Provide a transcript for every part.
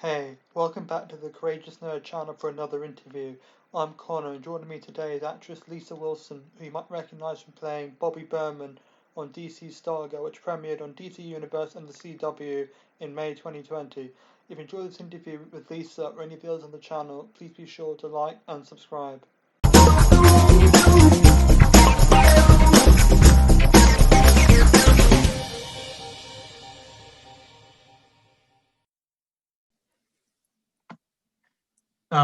Hey, welcome back to the Courageous Nerd channel for another interview. I'm Connor, and joining me today is actress Lesa Wilson, who you might recognise from playing Bobbie Burman on DC Stargirl, which premiered on DC Universe and the CW in May 2020. If you enjoyed this interview with Lesa or any of the others on the channel, please be sure to like and subscribe.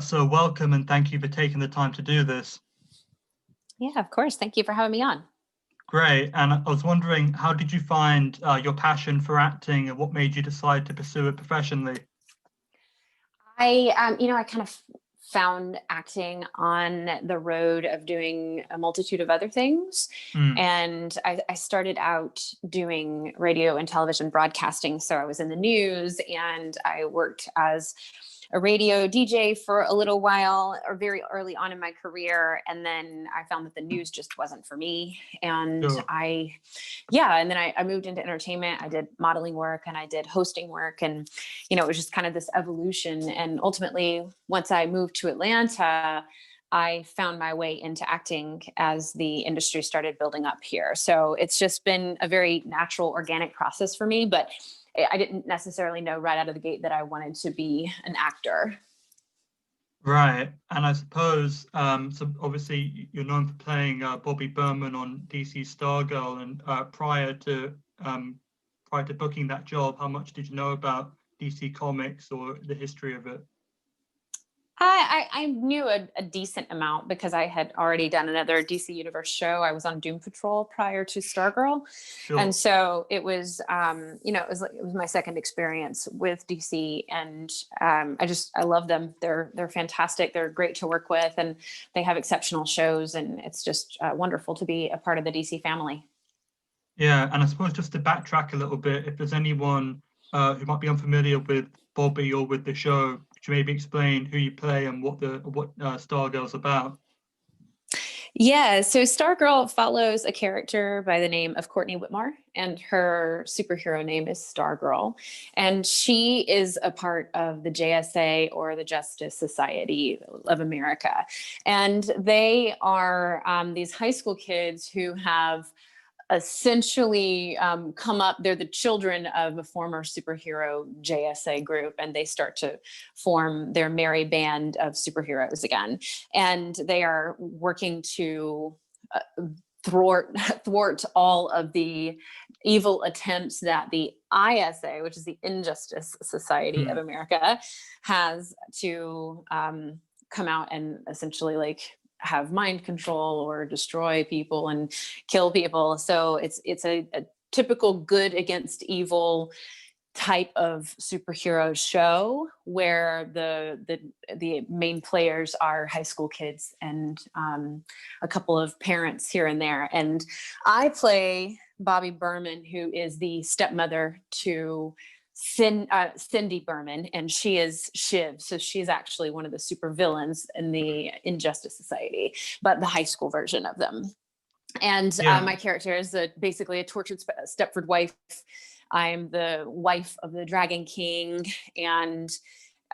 So welcome and thank you for taking the time to do this. Yeah, of course. Thank you for having me on. Great. And I was wondering, how did you find your passion for acting and what made you decide to pursue it professionally? I kind of found acting on the road of doing a multitude of other things. And I started out doing radio and television broadcasting. So I was in the news and I worked as a radio DJ for a little while, or very early on in my career. And then I found that the news just wasn't for me. And Sure. and then I moved into entertainment. I did modeling work and I did hosting work. And, it was just kind of this evolution. And ultimately, once I moved to Atlanta, I found my way into acting as the industry started building up here. So it's just been a very natural, organic process for me. But I didn't necessarily know right out of the gate that I wanted to be an actor. Right. And I suppose, so obviously you're known for playing Bobbie Burman on DC Stargirl, and prior to booking that job, how much did you know about DC Comics or the history of it? I knew a decent amount because I had already done another DC Universe show. I was on Doom Patrol prior to Stargirl. Sure. And so it was, it was my second experience with DC, and I love them. They're fantastic. They're great to work with, and they have exceptional shows, and it's just wonderful to be a part of the DC family. Yeah, and I suppose just to backtrack a little bit, if there's anyone who might be unfamiliar with Bobbie or with the show, could you maybe explain who you play and what Stargirl's about? Yeah, so Stargirl follows a character by the name of Courtney Whitmore, and her superhero name is Stargirl. And she is a part of the JSA, or the Justice Society of America. And they are these high school kids who have essentially come up. They're the children of a former superhero JSA group, and they start to form their merry band of superheroes again. And they are working to thwart all of the evil attempts that the ISA, which is the Injustice Society of America, has to come out and essentially have mind control or destroy people and kill people. So it's a typical good against evil type of superhero show where the main players are high school kids and a couple of parents here and there. And I play Bobbie Burman, who is the stepmother to Cindy Burman, and she is Shiv. So she's actually one of the super villains in the Injustice Society, but the high school version of them. And my character is basically a tortured Stepford wife. I'm the wife of the Dragon King, and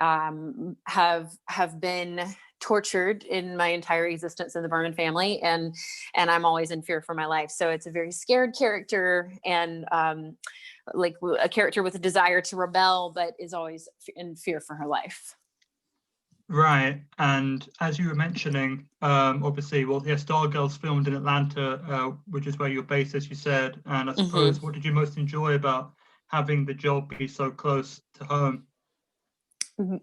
have been tortured in my entire existence in the Burman family, and I'm always in fear for my life. So it's a very scared character, and like a character with a desire to rebel, but is always in fear for her life. Right. And as you were mentioning, obviously, Stargirl's filmed in Atlanta, which is where you're based, as you said. And I suppose, what did you most enjoy about having the job be so close to home?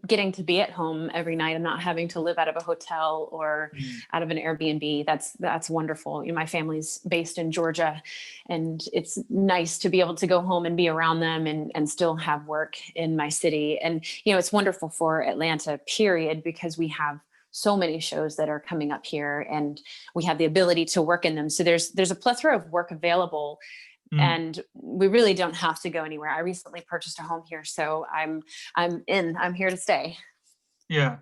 Getting to be at home every night and not having to live out of a hotel or out of an Airbnb. That's wonderful. My family's based in Georgia, and it's nice to be able to go home and be around them and still have work in my city. And, it's wonderful for Atlanta, period, because we have so many shows that are coming up here and we have the ability to work in them. So there's a plethora of work available. And we really don't have to go anywhere. I recently purchased a home here, so I'm here to stay. Yeah.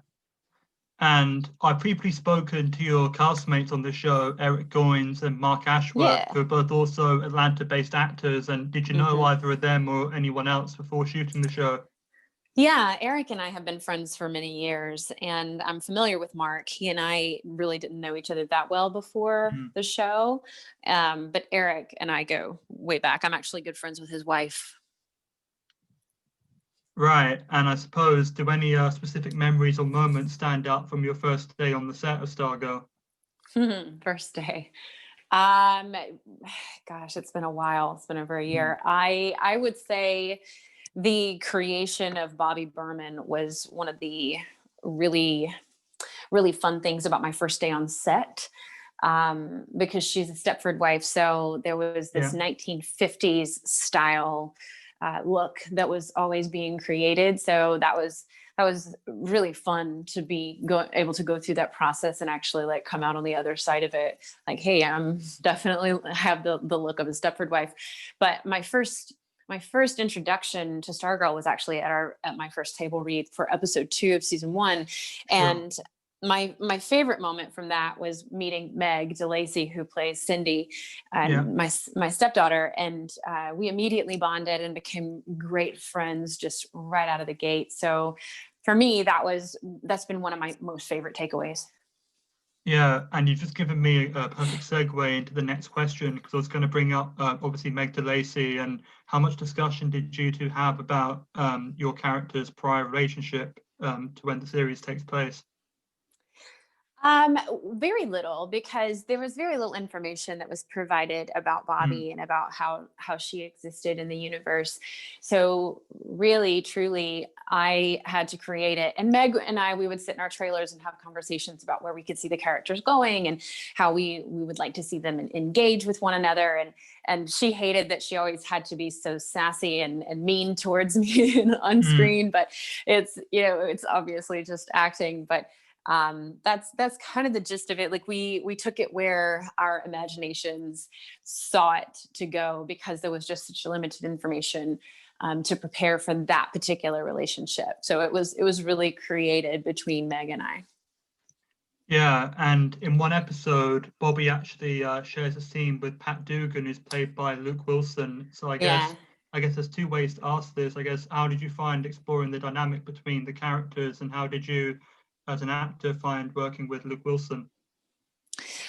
And I've previously spoken to your castmates on the show, Eric Goins and Mark Ashworth, who are both also Atlanta-based actors. And did you know either of them or anyone else before shooting the show? Yeah, Eric and I have been friends for many years, and I'm familiar with Mark. He and I really didn't know each other that well before Mm. the show, but Eric and I go way back. I'm actually good friends with his wife. Right, and I suppose, do any specific memories or moments stand out from your first day on the set of Stargirl? First day. Um, Gosh, it's been a while. It's been over a Mm. year. I would say the creation of Bobbie Burman was one of the really really fun things about my first day on set, because she's a Stepford wife. So there was this Yeah. 1950s style look that was always being created. So that was really fun to be able to go through that process and actually like come out on the other side of it. Like, hey, I'm definitely have the look of a Stepford wife. But my first introduction to Stargirl was actually at my first table read for episode 2 of season 1, Sure. and my favorite moment from that was meeting Meg DeLacy, who plays Cindy, Yeah. and my stepdaughter, and we immediately bonded and became great friends just right out of the gate. So for me, that's been one of my most favorite takeaways. Yeah, and you've just given me a perfect segue into the next question, because I was going to bring up obviously Meg DeLacy, and how much discussion did you two have about your character's prior relationship to when the series takes place? Um, Very little, because there was very little information that was provided about Mm. Bobbie and about how she existed in the universe. So really, truly, I had to create it. And Meg and I, we would sit in our trailers and have conversations about where we could see the characters going and how we would like to see them engage with one another. And she hated that she always had to be so sassy and mean towards me on Mm. screen. But it's, it's obviously just acting. But that's kind of the gist of it. Like we took it where our imaginations saw it to go, because there was just such limited information to prepare for that particular relationship. So it was really created between Meg and I. Yeah, and in one episode, Bobbie actually shares a scene with Pat Dugan, who's played by Luke Wilson. So Yeah. I guess there's two ways to ask this. I guess, how did you find exploring the dynamic between the characters, and how did you, as an actor, find working with Luke Wilson?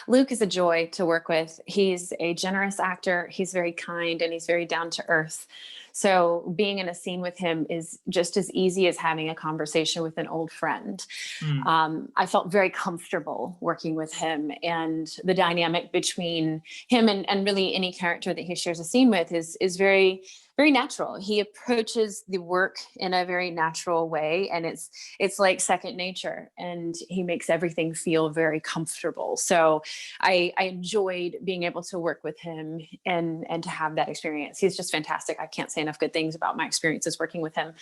Luke is a joy to work with. He's a generous actor. He's very kind and he's very down to earth. So being in a scene with him is just as easy as having a conversation with an old friend. Mm. I felt very comfortable working with him, and the dynamic between him and really any character that he shares a scene with is very very natural. He approaches the work in a very natural way, and it's like second nature, and he makes everything feel very comfortable. So I enjoyed being able to work with him and to have that experience. He's just fantastic. I can't say enough good things about my experiences working with him.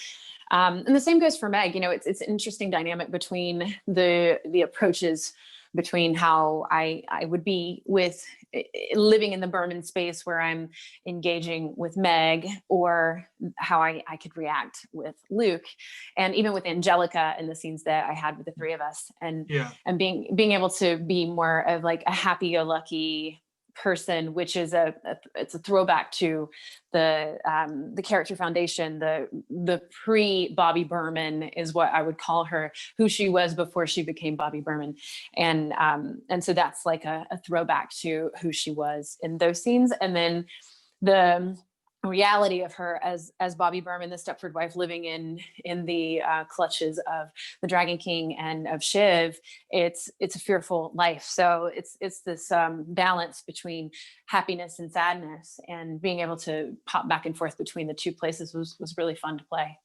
And the same goes for Meg. It's an interesting dynamic between the approaches between how I would be with living in the Berman space where I'm engaging with Meg, or how I could react with Luke, and even with Angelica in the scenes that I had with the three of us, and Yeah. being able to be more of like a happy-go-lucky person, which is it's a throwback to the character foundation, the pre Bobbie Burman is what I would call her, who she was before she became Bobbie Burman, and so that's like a throwback to who she was in those scenes. And then the reality of her as Bobbie Burman, the Stepford wife, living in the clutches of the Dragon King and of Shiv. It's a fearful life. So it's this balance between happiness and sadness, and being able to pop back and forth between the two places was really fun to play.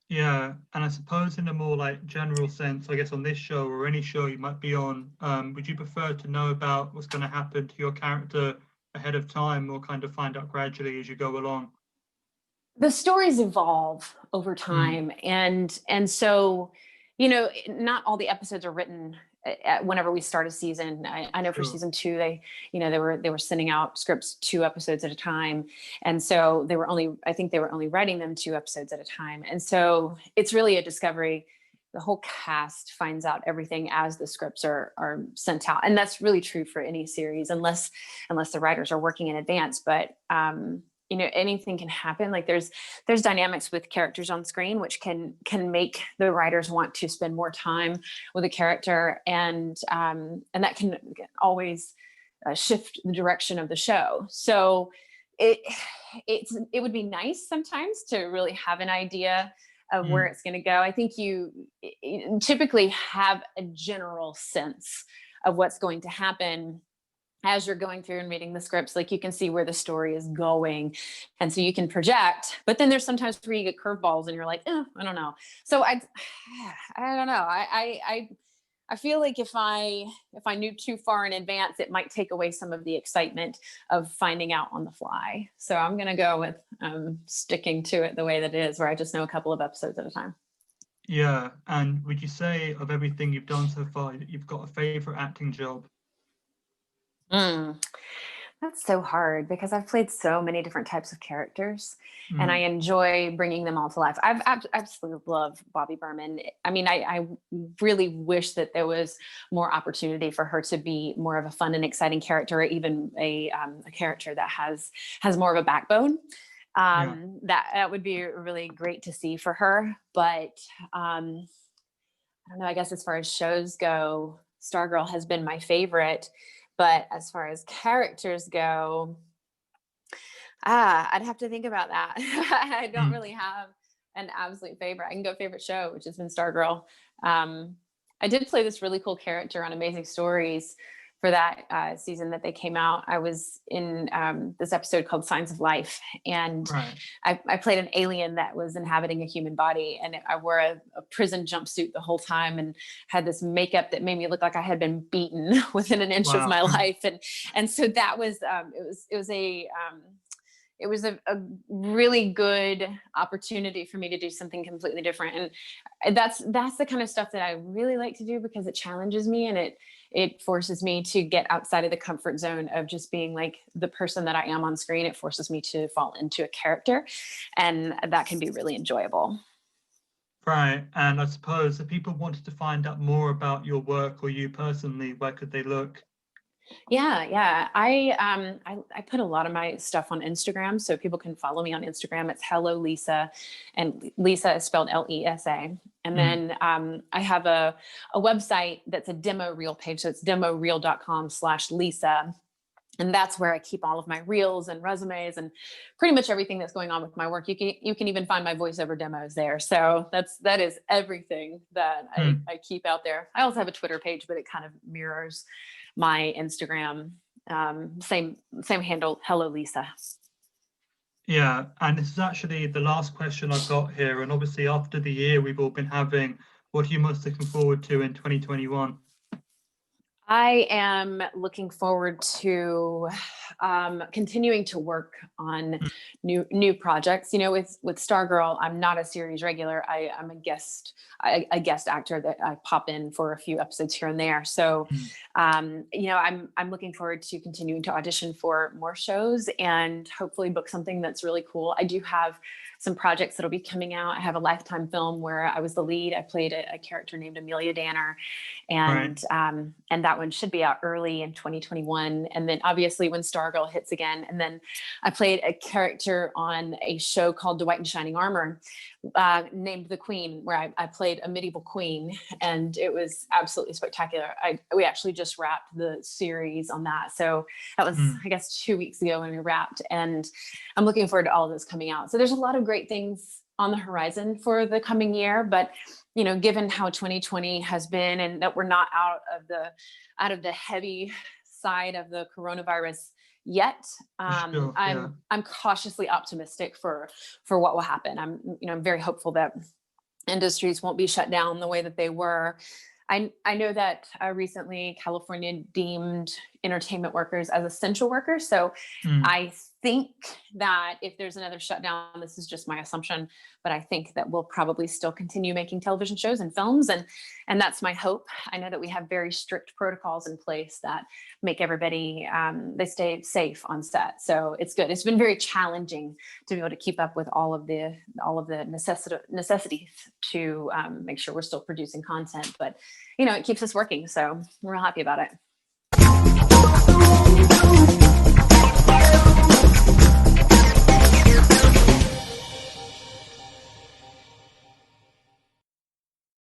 Yeah, and I suppose in a more like general sense, I guess on this show or any show you might be on, would you prefer to know about what's going to happen to your character ahead of time, or kind of find out gradually as you go along? The stories evolve over Mm. time, and so not all the episodes are written whenever we start a season. I know for Sure. season 2, they were sending out scripts 2 episodes at a time, and so I think they were only writing them 2 episodes at a time, and so it's really a discovery. The whole cast finds out everything as the scripts are sent out, and that's really true for any series, unless the writers are working in advance. But anything can happen. Like there's dynamics with characters on screen, which can make the writers want to spend more time with a character. And that can always shift the direction of the show. So it would be nice sometimes to really have an idea of where it's going to go. I think you typically have a general sense of what's going to happen as you're going through and reading the scripts. Like you can see where the story is going, and so you can project. But then there's sometimes where you get curveballs and you're like, I don't know. So I don't know. I feel like if I knew too far in advance, it might take away some of the excitement of finding out on the fly. So I'm going to go with sticking to it the way that it is, where I just know a couple of episodes at a time. Yeah. And would you say of everything you've done so far, you've got a favorite acting job? That's so hard because I've played so many different types of characters and I enjoy bringing them all to life. I've absolutely loved Bobbie Burman. I mean, I really wish that there was more opportunity for her to be more of a fun and exciting character, or even a character that has more of a backbone. That would be really great to see for her. But I don't know, I guess as far as shows go, Stargirl has been my favorite. But as far as characters go, I'd have to think about that. I don't really have an absolute favorite. I can go favorite show, which has been Stargirl. I did play this really cool character on Amazing Stories for that season that they came out. I was in this episode called Signs of Life, and I played an alien that was inhabiting a human body, and I wore a prison jumpsuit the whole time and had this makeup that made me look like I had been beaten within an inch of my life. And so that was it was a really good opportunity for me to do something completely different. And that's the kind of stuff that I really like to do, because it challenges me and it forces me to get outside of the comfort zone of just being like the person that I am on screen. It forces me to fall into a character, and that can be really enjoyable. Right. And I suppose if people wanted to find out more about your work or you personally, where could they look? Yeah. I put a lot of my stuff on Instagram, so people can follow me on Instagram. It's Hello Lesa, and Lesa is spelled Lesa. And then I have a website that's a demo reel page. So it's demoreel.com/Lesa. And that's where I keep all of my reels and resumes and pretty much everything that's going on with my work. You can even find my voiceover demos there. So that is everything that I keep out there. I also have a Twitter page, but it kind of mirrors my Instagram. Same handle, Hello Lesa. Yeah, and this is actually the last question I've got here. And obviously after the year we've all been having, what are you most looking forward to in 2021? I am looking forward to continuing to work on new projects. You know, with Stargirl, I'm not a series regular. I'm a guest actor that I pop in for a few episodes here and there. So, you know, I'm looking forward to continuing to audition for more shows and hopefully book something that's really cool. I do have some projects that'll be coming out. I have a Lifetime film where I was the lead. I played a character named Amelia Danner, and that one should be out early in 2021. And then obviously when Stargirl hits again, and then I played a character on a show called Dwight in Shining Armor, named The Queen, where I played a medieval queen, and it was absolutely spectacular. We actually just wrapped the series on that, so that was I guess 2 weeks ago when we wrapped, and I'm looking forward to all of this coming out. So there's a lot of great things on the horizon for the coming year, but you know, given how 2020 has been, and that we're not out of the heavy side of the coronavirus yet, I'm cautiously optimistic for what will happen. I'm very hopeful that industries won't be shut down the way that they were. I know that recently California deemed entertainment workers as essential workers. So I think that if there's another shutdown, this is just my assumption, but I think that we'll probably still continue making television shows and films. And that's my hope. I know that we have very strict protocols in place that make everybody, they stay safe on set. So it's good. It's been very challenging to be able to keep up with all of the necessities to make sure we're still producing content, but you know, it keeps us working. So we're real happy about it.